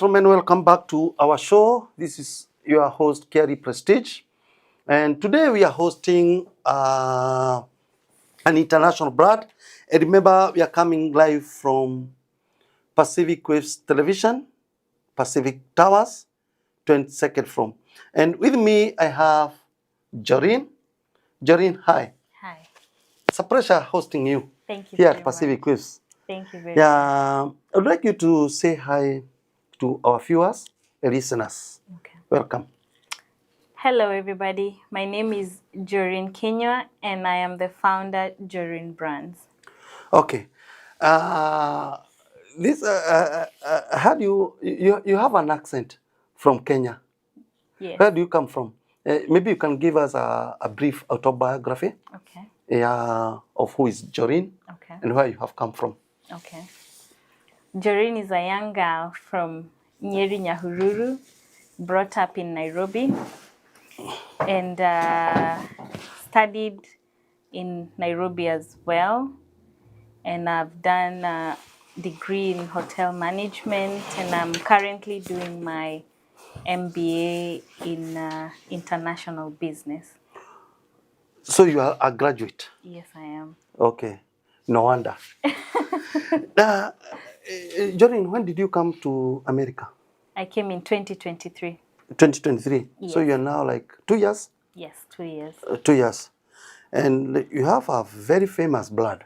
gentlemen, welcome back to our show. This is your host, Kerry Prestige. And today we are hosting an international brand. And remember, we are coming live from Pacific Waves Television, Pacific Towers, 22nd from. And with me, I have Jorin. Jorin, hi. Hi. It's a pleasure hosting you Thank you here very at Pacific Waves. Thank you very much. Yeah, I would like you to say hi to our viewers and listeners. Okay. Welcome. Hello, everybody. My name is Joreen Kenyan, and I am the founder Jorin Brands. Okay. How do you have an accent from Kenya? Yes. Where do you come from? Maybe you can give us a brief autobiography. Okay. Of who is Jorin. Okay. And where you have come from. Okay. Jorin is a young girl from Nyeri, Nyahururu, brought up in Nairobi, and studied in Nairobi as well. And I've done a degree in hotel management, and I'm currently doing my MBA in international business. So you are a graduate? Yes, I am. Okay, no wonder. Jorin, when did you come to America? I came in 2023. 2023. Yes. So you are now like 2 years? Yes, 2 years. 2 years. And you have a very famous blood.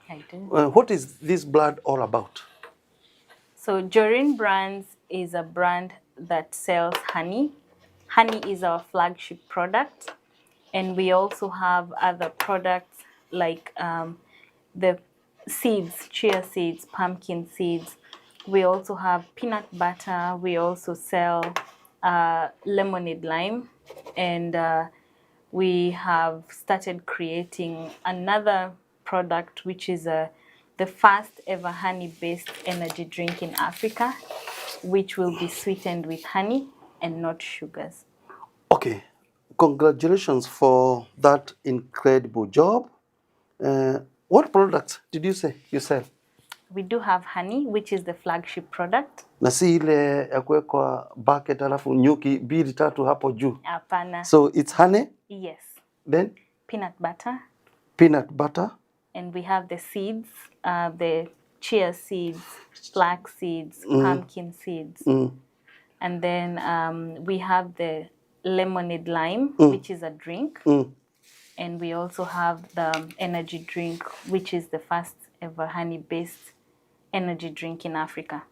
I do. What is this blood all about? So Jorin Brands is a brand that sells honey. Honey is our flagship product. And we also have other products like the seeds, chia seeds, pumpkin seeds. We also have peanut butter. We also sell lemonade lime. And we have started creating another product, which is the first ever honey-based energy drink in Africa, which will be sweetened with honey and not sugars. Okay, congratulations for that incredible job. What products did you say you sell? We do have honey, which is the flagship product. Na si ile ya kuwekwa bucket alafu nyuki mbili tatu hapo juu. Hapana. So it's honey? Yes. Then? Peanut butter. Peanut butter. And we have the seeds, the chia seeds, flax seeds, pumpkin seeds. And then we have the lemonade lime, which is a drink. And we also have the energy drink, which is the first ever honey-based energy drink in Africa.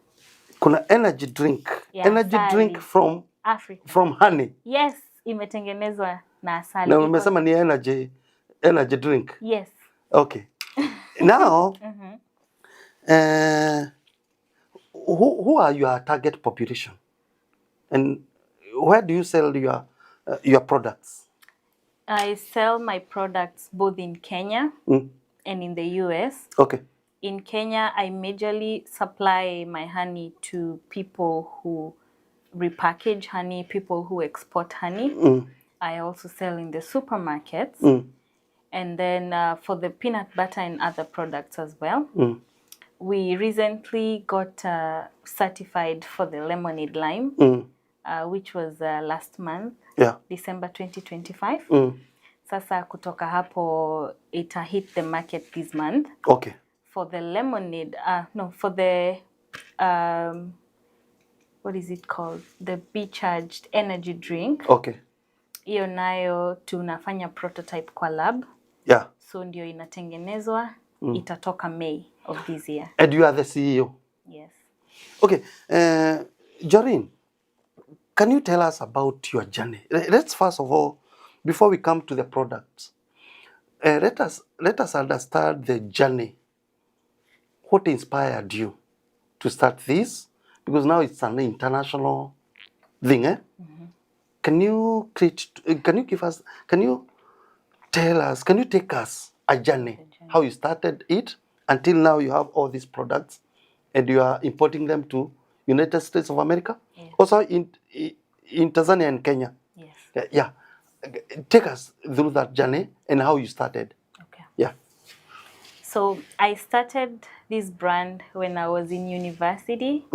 Kuna energy drink. Yeah, energy asali. Drink from Africa. From honey. Yes, imetengenezwa na asali. Na umesema ni energy drink. Yes. Okay. Now, who are your target population? And where do you sell your products? I sell my products both in Kenya and in the US. Okay. In Kenya, I majorly supply my honey to people who repackage honey, people who export honey. I also sell in the supermarkets. And then for the peanut butter and other products as well. We recently got certified for the lemonade lime, which was last month, December 2025. Sasa kutoka hapo, it hit the market this month. Okay. For the lemonade, for the, what is it called? The bee-charged energy drink. Okay. Iyo nayo tunafanya prototype kwa lab. Yeah. So ndio inatengenezwa, itatoka May of this year. And you are the CEO? Yes. Okay. Jorin, can you tell us about your journey? Let's first of all, before we come to the products, let us understand the journey. What inspired you to start this? Because now it's an international thing, eh? Can you tell us, can you take us a journey, how you started it until now you have all these products and you are importing them to United States of America? Yes. Also in Tanzania and Kenya? Yes. Yeah. Take us through that journey and how you started. Okay. Yeah. So I started this brand when I was in university.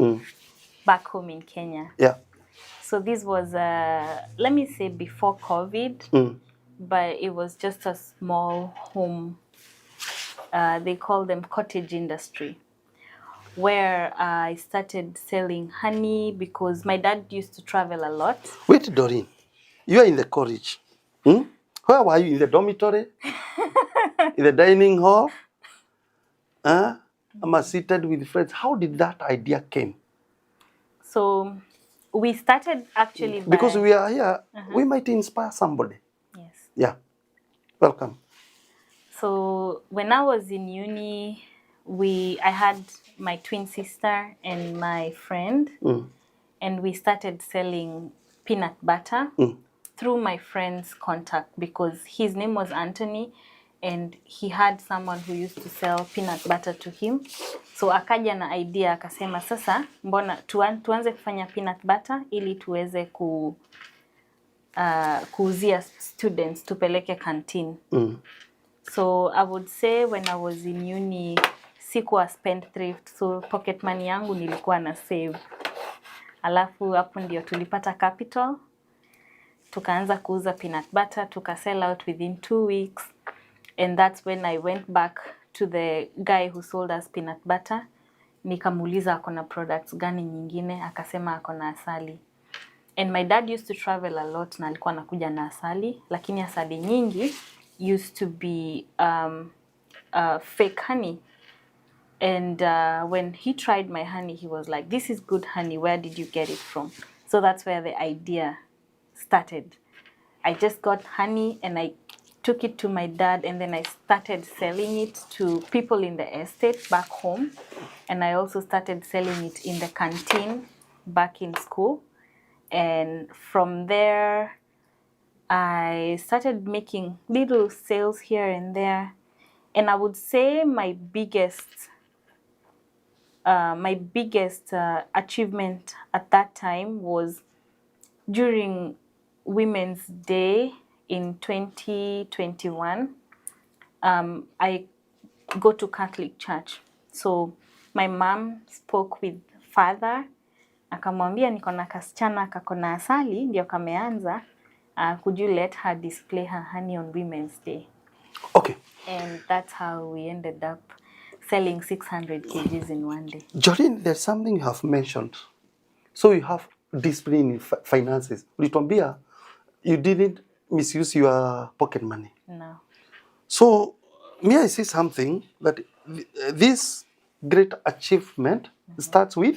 back home in Kenya. Yeah. So this was, let me say, before COVID, but it was just a small home. They call them cottage industry, where I started selling honey because my dad used to travel a lot. Wait, Doreen, you are in the college. Where were you? In the dormitory? In the dining hall? I'm seated with friends. How did that idea came? So we started actually by... Because we are here, we might inspire somebody. Yes. Yeah. Welcome. So when I was in uni, I had my twin sister and my friend, and we started selling peanut butter through my friend's contact because his name was Anthony and he had someone who used to sell peanut butter to him. So akaja na idea akasema, sasa mbona tuanze kufanya peanut butter ili tuweze kuuzia students, tupeleke canteen. So I would say when I was in uni, sikuwa spendthrift, so pocket money yangu nilikuwa na save. Alafu hapo ndio tulipata capital, tukaanza kuuza peanut butter, sell out within 2 weeks. And that's when I went back to the guy who sold us peanut butter. Nikamuuliza akona products gani nyingine, akasema akona asali. And my dad used to travel a lot na alikuwa anakuja na asali, lakini asali nyingi used to be fake honey. And when he tried my honey, he was like, this is good honey, where did you get it from? So that's where the idea started. I just got honey and I took it to my dad, and then I started selling it to people in the estate back home. And I also started selling it in the canteen back in school. And from there, I started making little sales here and there. And I would say my biggest achievement at that time was during Women's Day in 2021. I go to Catholic church. So my mom spoke with father, akamwambia niko na kasichana kakona asali ndio kameanza, could you let her display her honey on Women's Day? Okay. And that's how we ended up selling 600 kgs in one day. Jorin, there's something you have mentioned. So you have discipline in finances. Ulituambia you didn't misuse your pocket money. No. So may I say something that this great achievement starts with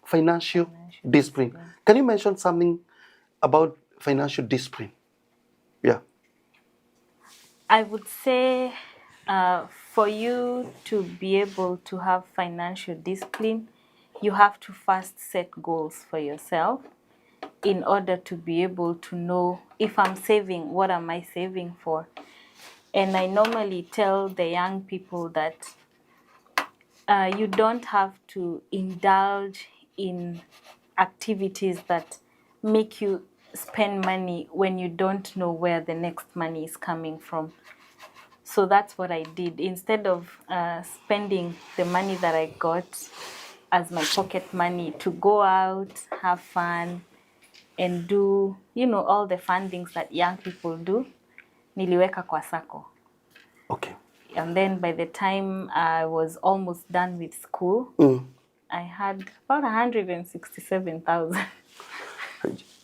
financial discipline. Can you mention something about financial discipline? Yeah. I would say for you to be able to have financial discipline, you have to first set goals for yourself in order to be able to know, if I'm saving, what am I saving for? And I normally tell the young people that you don't have to indulge in activities that make you spend money when you don't know where the next money is coming from. So that's what I did. Instead of spending the money that I got as my pocket money to go out, have fun, and do, all the fun things that young people do, niliweka kwa sako. Okay. And then by the time I was almost done with school, I had about 167,000.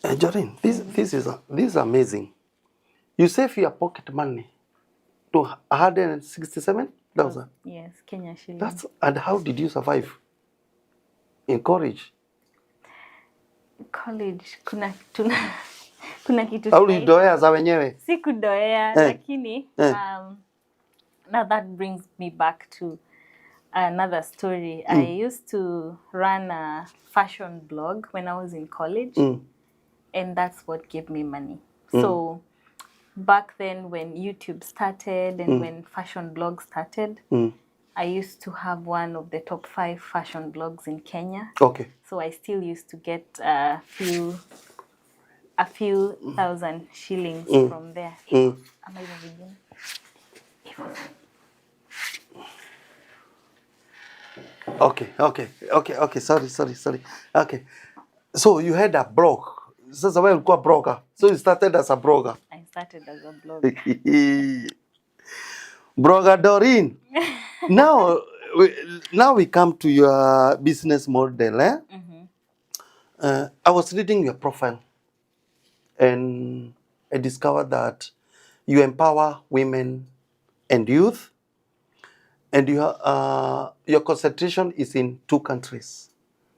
Jorin, this is amazing. You save your pocket money to 167,000. Yes, Kenya shillings. And how did you survive in college? College kuna kitu Au ulidoea za wenyewe? Sikudoea, lakini now that brings me back to another story. I used to run a fashion blog when I was in college, and that's what gave me money. So back then when YouTube started and when fashion blogs started, I used to have one of the top 5 fashion blogs in Kenya. Okay. So I still used to get a few thousand shillings from there. Am I even beginning? Okay. Sorry. Okay. So you had a blog. Sasa wewe ulikuwa blogger. So you started as a blogger. I started as a blogger. Blogger Jorin. Now, now we come to your business model. I was reading your profile and I discovered that you empower women and youth, and your concentration is in 2 countries,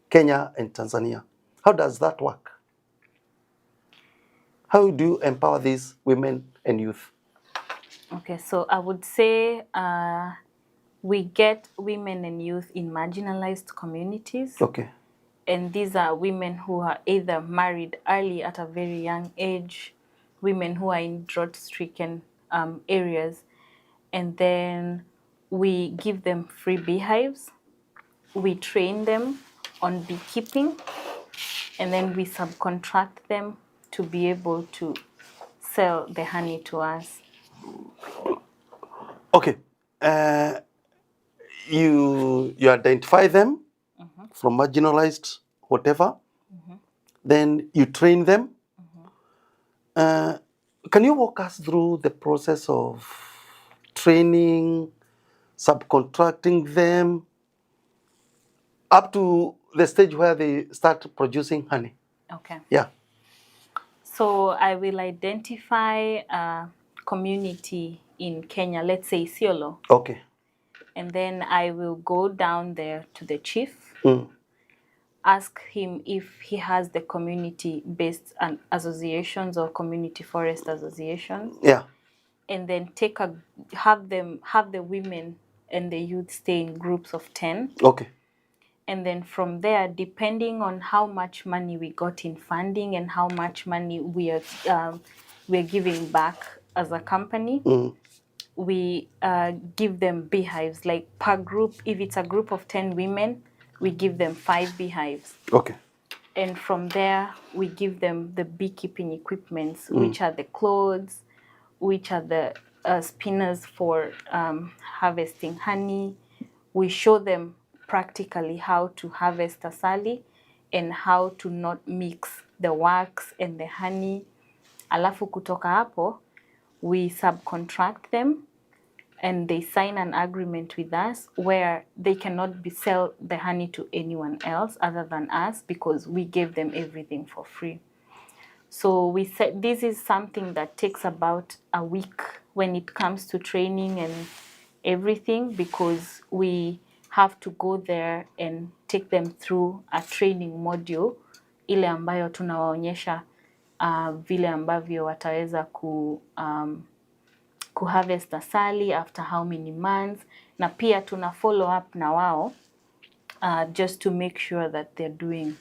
Kenya and Tanzania. How does that work? How do you empower these women and youth? Okay, so I would say we get women and youth in marginalized communities. Okay. And these are women who are either married early at a very young age, women who are in drought-stricken areas, and then we give them free beehives. We train them on beekeeping, and then we subcontract them to be able to sell the honey to us. Okay. You identify them from marginalized whatever. Then you train them. Can you walk us through the process of training, subcontracting them, up to the stage where they start producing honey? Okay. Yeah. So I will identify a community in Kenya, let's say Isiolo, Okay. and then I will go down there to the chief, Mm. ask him if he has the community-based associations or community forest associations, Yeah. and then have the women and the youth stay in groups of 10. Okay. And then from there, depending on how much money we got in funding and how much money we're giving back as a company, we give them beehives. Like per group, if it's a group of 10 women, we give them 5 beehives. Okay. And from there, we give them the beekeeping equipments, which are the clothes, which are the spinners for harvesting honey. We show them practically how to harvest asali and how to not mix the wax and the honey. Alafu kutoka hapo, we subcontract them and they sign an agreement with us where they cannot sell the honey to anyone else other than us because we gave them everything for free. So we said this is something that takes about a week when it comes to training and everything, because we have to go there and take them through a training module ile ambayo tunawaonyesha vile ambavyo wataweza kuharvest asali after how many months, na pia tuna follow up na wao just to make sure that they're doing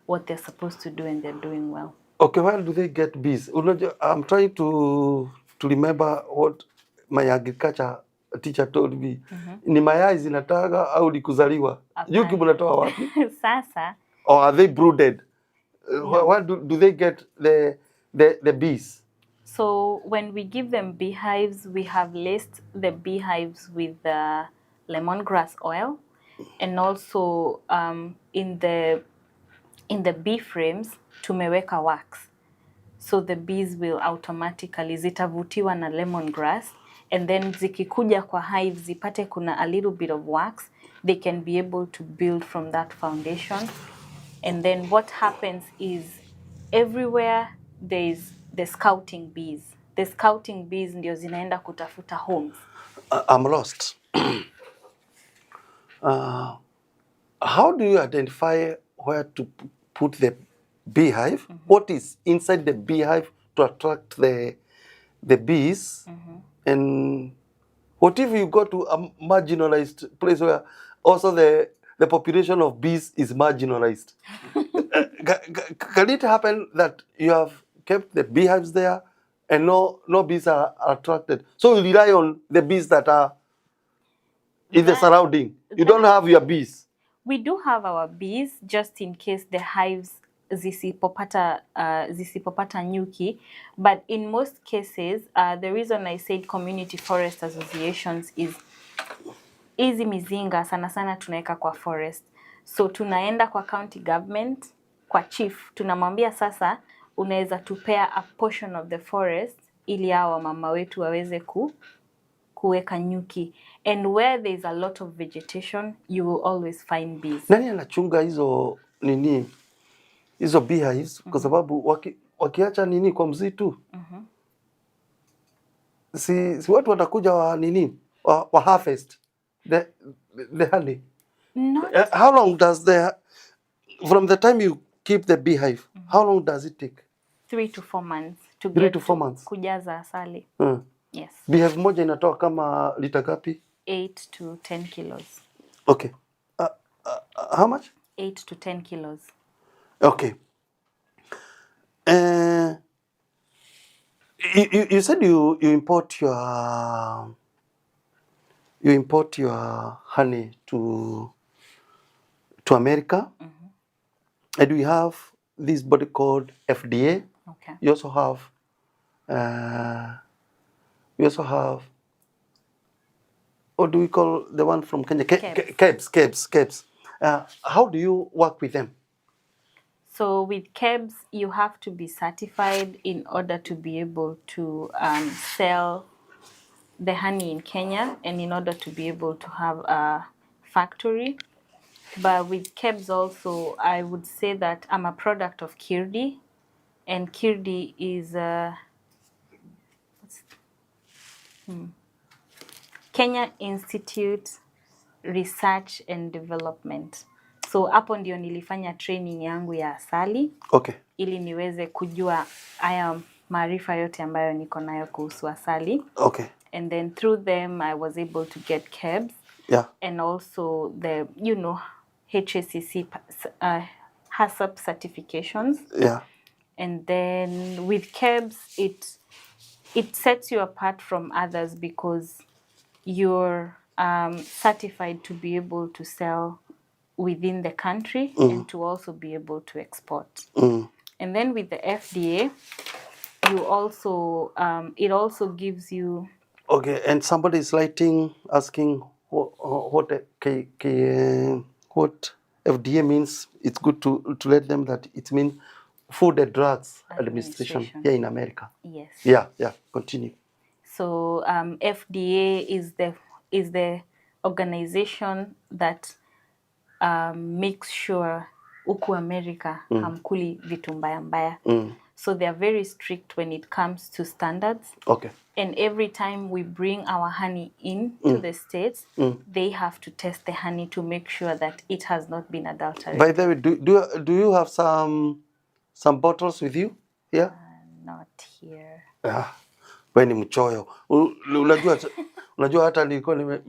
what they're supposed to do and they're doing well. Okay, where do they get bees? I'm trying to remember what my agriculture teacher told me. Ni mayai zinataga au ni kuzaliwa? Nyuki mnatoa wapi? Sasa. Or are they brooded? Where do they get the bees? So when we give them beehives, we have laced the beehives with lemongrass oil, and also in the bee frames tumeweka wax, so the bees will automatically zitavutiwa na lemongrass, and then zikikuja kwa hive zipate kuna a little bit of wax, they can be able to build from that foundation. And then what happens is everywhere there is the scouting bees. The scouting bees ndio zinaenda kutafuta homes. I'm lost. How do you identify where to put the beehive? What is inside the beehive to attract the bees? And what if you go to a marginalized place where also the population of bees is marginalized? Can it happen that you have kept the beehives there and no bees are attracted? So you rely on the bees that are in the surrounding. You don't have your bees. We do have our bees just in case the hives zisipopata nyuki, but in most cases, the reason I said community forest associations is hizi mizinga sana sana tunaweka kwa forest. So tunaenda kwa county government, kwa chief, tunamwambia sasa unaweza tupea a portion of the forest ili hawa mama wetu waweze kuweka nyuki. And where there is a lot of vegetation, you will always find bees. Nani anachunga hizo nini? Hizo beehives kwa sababu wakiacha nini kwa msitu? Si watu watakuja wa nini? Wa harvest the honey. Not How long does from the time you keep the beehive, how long does it take? 3 to 4 months to 3 get to 4 months. kujaza asali. Yes. Beehive moja inatoa kama lita ngapi? 8 to 10 kilos. Okay. How much? 8 to 10 kilos. Okay. You said you import your honey to America. And we have this body called FDA. Okay. You also have what do we call the one from Kenya? KEBS. How do you work with them? So with KEBS, you have to be certified in order to be able to sell the honey in Kenya, and in order to be able to have a factory. But with KEBS also, I would say that I'm a product of Kirdi, and Kirdi is Kenya Institute Research and Development. So hapo ndio nilifanya training yangu ya asali. Okay. Ili niweze kujua haya maarifa yote ambayo niko nayo kuhusu asali. Okay. And then through them I was able to get KEBS. Yeah. And also the HACC HACCP certifications. Yeah. And then with KEBS it sets you apart from others because you're certified to be able to sell within the country and to also be able to export. And then with the FDA, you also it also gives you. Okay, and somebody is asking what FDA means. It's good to let them that it means Food and Drugs Administration here in America. Yes. Yeah. Continue. So FDA is the organization that makes sure huku America hamkuli vitu mbaya mbaya. So they are very strict when it comes to standards. Okay. And every time we bring our honey in to the States, they have to test the honey to make sure that it has not been adulterated. By the way, do you have some bottles with you here? Not here. Wewe ni mchoyo. Unajua hata nilikuwa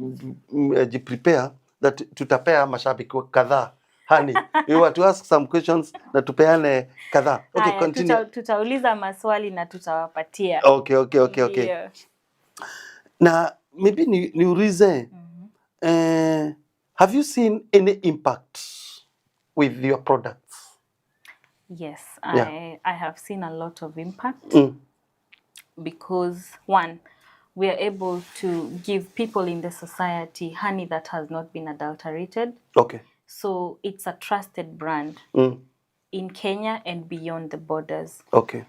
nimejiprepare that tutapea mashabiki kadhaa honey. You want to ask some questions na tupeane kadhaa. Okay, continue. Tutauliza maswali na tutawapatia. Okay. Yeah. Na maybe niulize have you seen any impact with your products? Yes, Yeah. I have seen a lot of impact. Because one, we are able to give people in the society honey that has not been adulterated. Okay. So it's a trusted brand in Kenya and beyond the borders. Okay.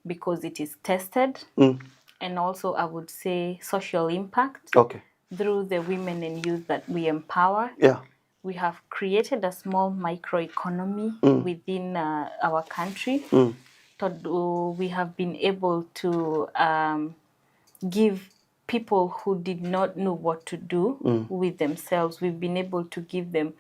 Because it is tested. And also I would say social impact. Okay. Through the women and youth that we empower. Yeah. We have created a small microeconomy within our country. We have been able to give people who did not know what to do with themselves, we've been able to give them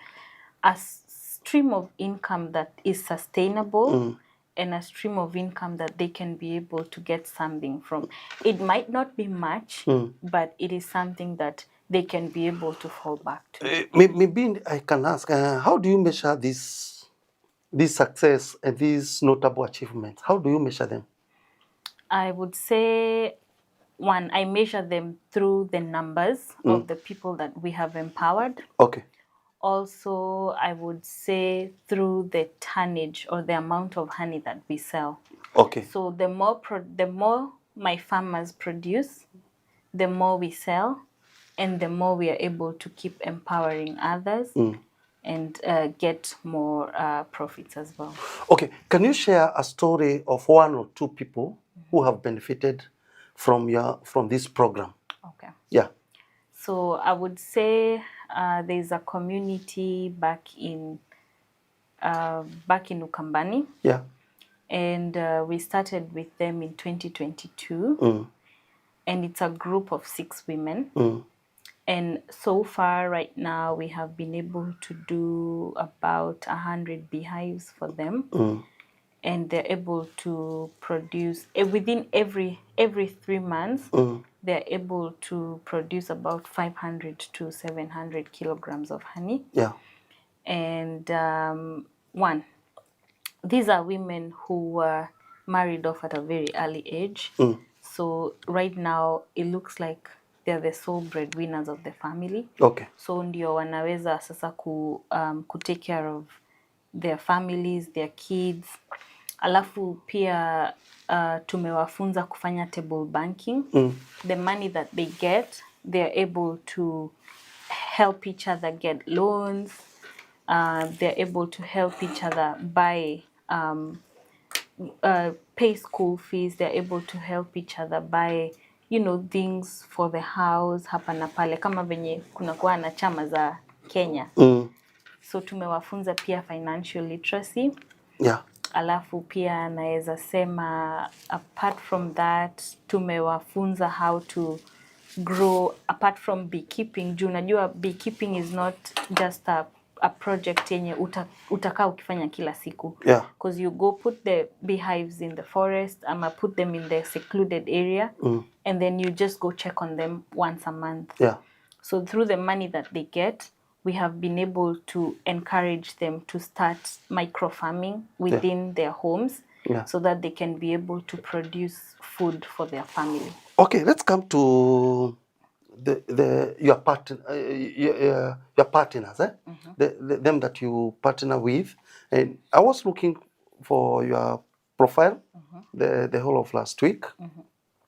a stream of income that is sustainable and a stream of income that they can be able to get something from. It might not be much, but it is something that they can be able to fall back to. Maybe I can ask, how do you measure this success and these notable achievements? How do you measure them? I would say, one, I measure them through the numbers of the people that we have empowered. Okay. Also, I would say through the tonnage or the amount of honey that we sell. Okay. So the more my farmers produce, the more we sell, and the more we are able to keep empowering others and get more profits as well. Okay, can you share a story of one or two people who have benefited from this program? Okay. Yeah. So I would say there's a community back in Ukambani. Yeah. And we started with them in 2022. And it's a group of 6 women. And so far, right now, we have been able to do about 100 beehives for them. And they're able to produce, within every 3 months, they're able to produce about 500 to 700 kilograms of honey. Yeah. And these are women who were married off at a very early age. So right now it looks like they're the sole breadwinners of the family. Okay. So ndio wanaweza sasa take care of their families, their kids. Alafu pia tumewafunza kufanya table banking. The money that they get, they're able to help each other get loans. They're able to help each other buy pay school fees. They're able to help each other buy, things for the house hapa na pale, kama venye kunakuwa na chama za Kenya. So tumewafunza pia financial literacy. Yeah. Alafu pia naweza sema apart from that tumewafunza how to grow apart from beekeeping. Juu unajua beekeeping is not just a project yenye utakaa ukifanya kila siku. Yeah. Because you go put the beehives in the forest, ama put them in the secluded area, and then you just go check on them once a month. Yeah. So through the money that they get, we have been able to encourage them to start micro farming within their homes, so that they can be able to produce food for their family. Okay, let's come to your partners, them that you partner with. And I was looking for your profile the whole of last week,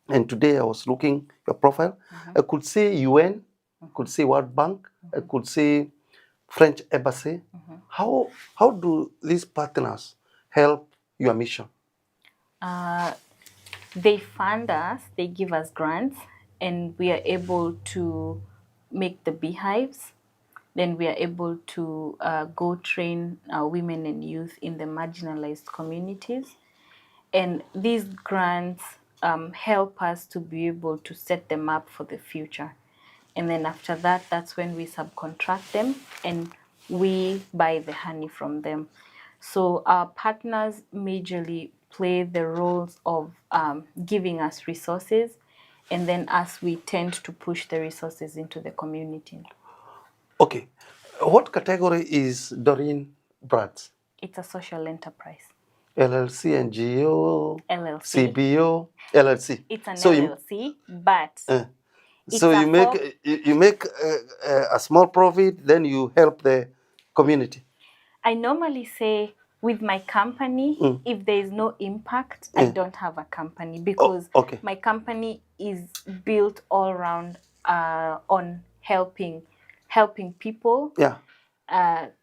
and today I was looking your profile. I could see UN, I could see World Bank, I could see French Embassy. How do these partners help your mission? They fund us, they give us grants, and we are able to make the beehives. Then we are able to go train women and youth in the marginalized communities. And these grants help us to be able to set them up for the future. And then after that, that's when we subcontract them and we buy the honey from them. So our partners majorly play the roles of giving us resources, and then us, we tend to push the resources into the community. Okay. What category is Jorin Brands? It's a social enterprise. LLC, NGO, LLC. CBO, LLC. It's an LLC, but so you make a small profit, then you help the community. I normally say with my company, if there is no impact, I don't have a company, because my company is built all around on helping people,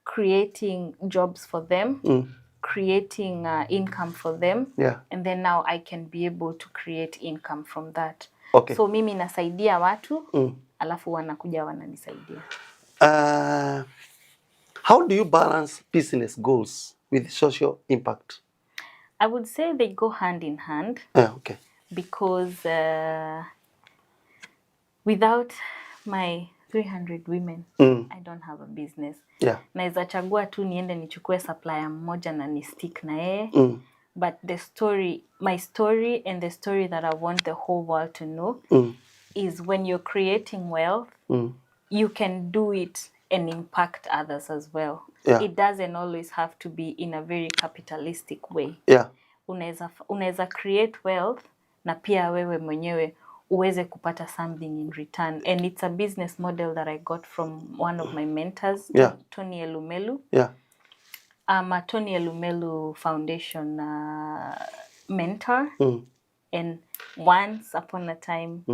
creating jobs for them, creating income for them, and then now I can be able to create income from that. Okay. So mimi nasaidia watu, alafu wanakuja wananisaidia. How do you balance business goals with social impact? I would say they go hand in hand. Okay. Because without my 300 women, I don't have a business. Yeah. Naweza chagua tu niende nichukue supplier mmoja na ni stick na yeye. But my story and the story that I want the whole world to know is when you're creating wealth, you can do it and impact others as well. Yeah. It doesn't always have to be in a very capitalistic way. Yeah. Unaweza create wealth na pia wewe mwenyewe uweze kupata something in return. And it's a business model that I got from one of my mentors, Tony Elumelu. Yeah. I'm a Tony Elumelu Foundation mentor. And once upon a time,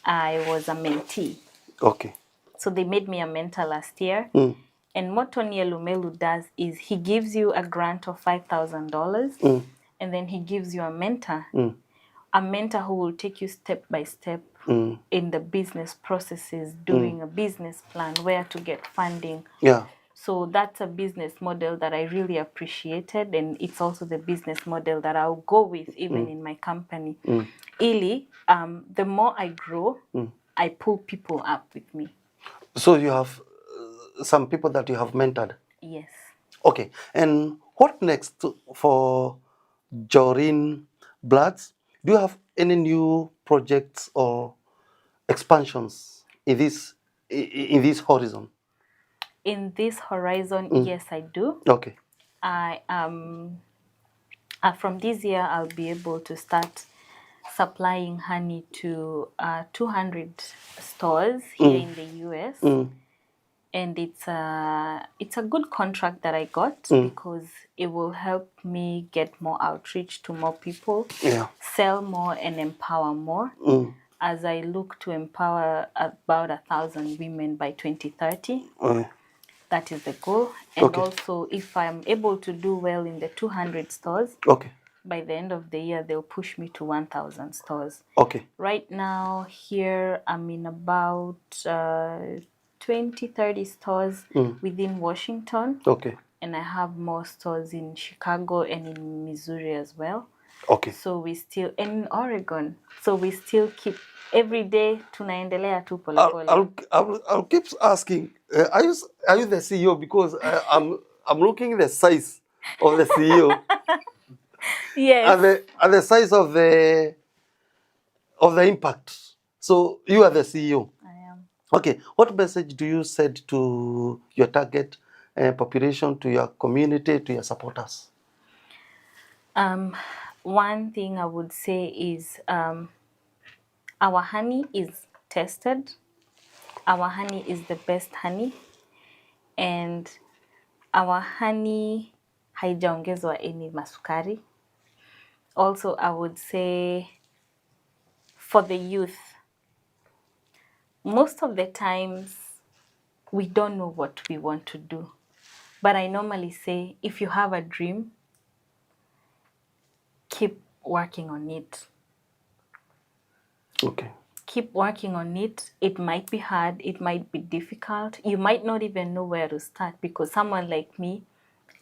I was a mentee. Okay. So they made me a mentor last year. Mm. And what Tony Elumelu does is he gives you a grant of $5,000 and then he gives you a mentor who will take you step by step in the business processes, doing a business plan, where to get funding. Yeah. So that's a business model that I really appreciated, and it's also the business model that I'll go with even in my company. Ili, the more I grow, I pull people up with me. So you have some people that you have mentored. Yes. Okay. And what next for Jorin Bloods? Do you have any new projects or expansions in this horizon? In this horizon, yes, I do. Okay. I from this year, I'll be able to start supplying honey to 200 stores here in the US. And it's a good contract that I got because it will help me get more outreach to more people, Yeah. sell more, and empower more. As I look to empower about 1,000 women by 2030. That is the goal. And Okay. also, if I'm able to do well in the 200 stores, Okay. by the end of the year, they'll push me to 1,000 stores. Okay. Right now, here, I'm in about 20, 30 stores within Washington. Okay. And I have more stores in Chicago and in Missouri as well. Okay. So we still, and in Oregon. So we still keep, every day, tunaendelea tu polepole. I'll keep asking. Are you the CEO? Because I'm looking at the size of the CEO Yes. and the size of the impact. So you are the CEO. I am. Okay. What message do you send to your target population, to your community, to your supporters? One thing I would say is our honey is tested. Our honey is the best honey, and our honey haijaongezwa any masukari. Also, I would say for the youth, most of the times we don't know what we want to do. But I normally say, if you have a dream, keep working on it. Okay. Keep working on it. It might be hard, it might be difficult. You might not even know where to start, because someone like me,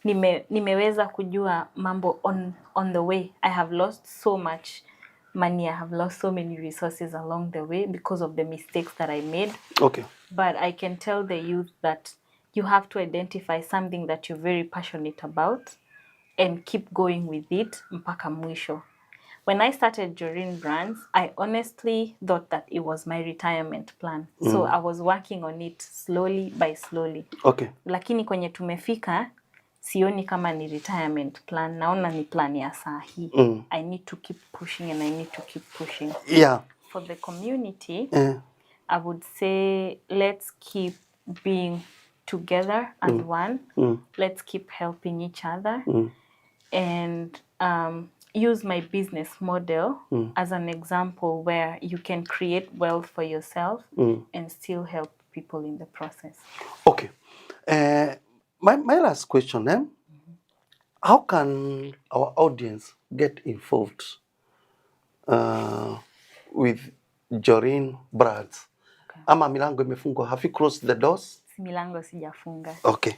nimeweza kujua mambo on the way. I have lost so much money, I have lost so many resources along the way because of the mistakes that I made. Okay. But I can tell the youth that you have to identify something that you're very passionate about and keep going with it mpaka mwisho. When I started Jorin Brands, I honestly thought that it was my retirement plan. So I was working on it slowly by slowly. Okay. Lakini kwenye tumefika, sioni kama ni retirement plan. Naona ni plan ya saa hii. I need to keep pushing and I need to keep pushing. Yeah. For the community, I would say let's keep being together as one. Let's keep helping each other. And use my business model as an example where you can create wealth for yourself and still help people in the process. Okay. My last question, how can our audience get involved with Jorin Brands? Okay. Ama milango imefungwa. Have you closed the doors? Milango sijafunga. Okay.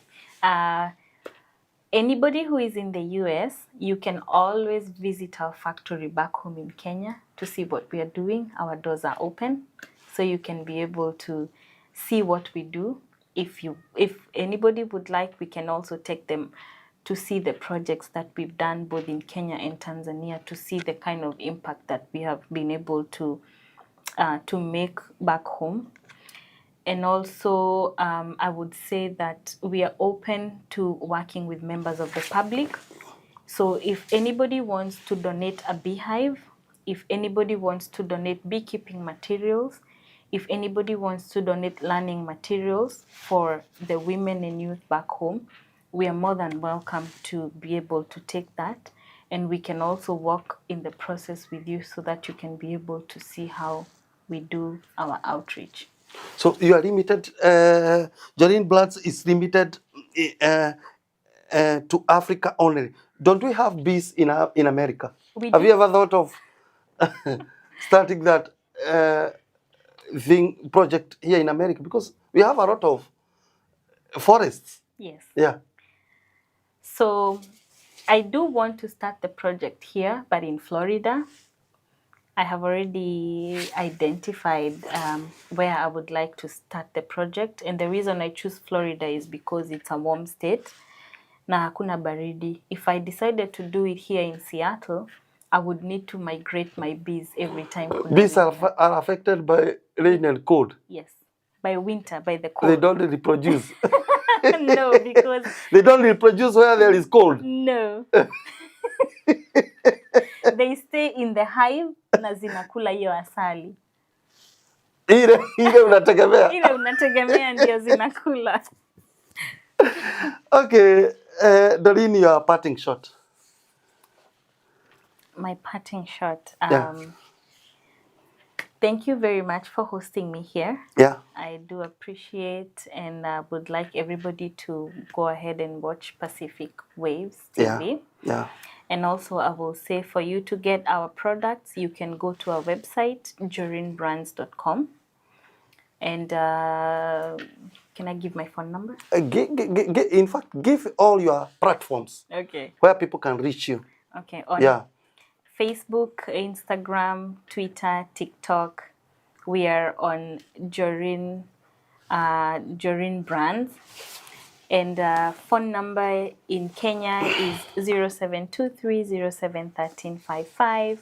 Anybody who is in the US, you can always visit our factory back home in Kenya to see what we are doing. Our doors are open, so you can be able to see what we do. If anybody would like, we can also take them to see the projects that we've done both in Kenya and Tanzania, to see the kind of impact that we have been able to make back home. And also, I would say that we are open to working with members of the public. So if anybody wants to donate a beehive, if anybody wants to donate beekeeping materials, if anybody wants to donate learning materials for the women and youth back home, we are more than welcome to be able to take that. And we can also work in the process with you so that you can be able to see how we do our outreach. So you are limited, Joreen Bloods is limited uh, to Africa only. Don't we have bees in America? We Have do. you ever thought of starting that project here in America? Because we have a lot of forests. Yes. Yeah. So I do want to start the project here, but in Florida. I have already identified where I would like to start the project, and the reason I choose Florida is because it's a warm state na hakuna baridi. If I decided to do it here in Seattle, I would need to migrate my bees every time kuna Bees winter. are affected by rain and cold. Yes, by winter, by the They cold. don't reproduce. No, because They don't reproduce where there is cold. no. They stay in the hive na zinakula hiyo asali. Ile unategemea. Ile unategemea ndio zinakula. Okay, Doreen, your parting shot. My parting shot. Yeah. Thank you very much for hosting me here. Yeah. I do appreciate and would like everybody to go ahead and watch Pacific Waves TV. Yeah. Yeah. And also I will say for you to get our products, you can go to our website, jorinbrands.com. And can I give my phone number? In fact, give all your platforms. Okay. Where people can reach you. Okay. On Yeah. Facebook, Instagram, Twitter, TikTok. We are on Jorin Brands. And phone number in Kenya is 0723071355.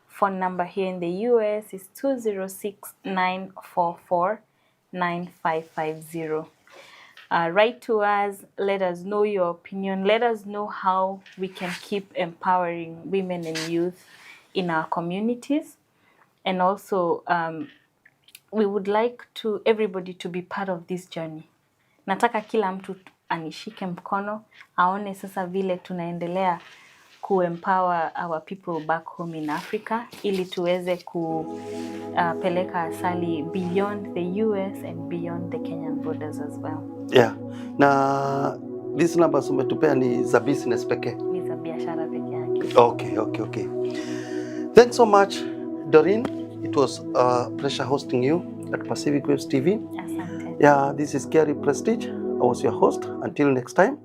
Phone number here in the US is 206-944-9550. Write to us, let us know your opinion, let us know how we can keep empowering women and youth in our communities. And also, we would like everybody to be part of this journey. Nataka kila mtu anishike mkono, aone sasa vile tunaendelea empower our people back home in Africa, ili tuweze kupeleka asali beyond the US and beyond the Kenyan borders as well. Yeah. Na these numbers umetupea ni za business pekee? Ni za biashara pekee yake. Okay. Thanks so much, Doreen. It was a pleasure hosting you at Pacific Waves TV. Asante. Yeah, this is Gary Prestige. I was your host. Until next time.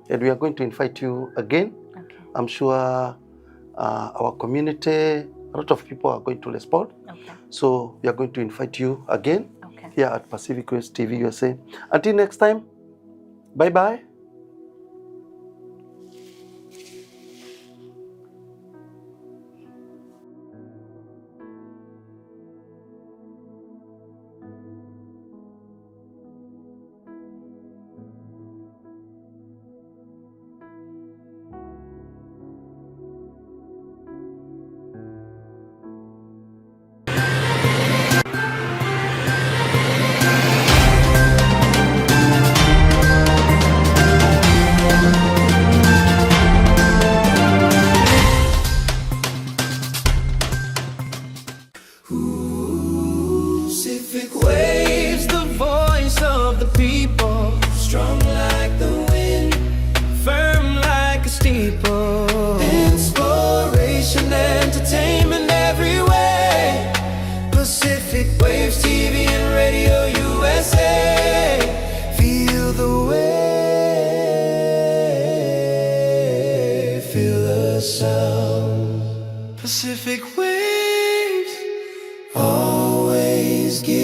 And we are going to invite you again. Okay. I'm sure our community, a lot of people are going to respond. Okay. So we are going to invite you again. Okay. Here at Pacific Waves TV USA. Until next time, bye-bye. Pacific waves, the voice of the people, strong like the wind, firm like a steeple, inspiration, entertainment every way. Pacific Waves TV and Radio USA, feel the wave, feel the sound. Pacific Waves, always give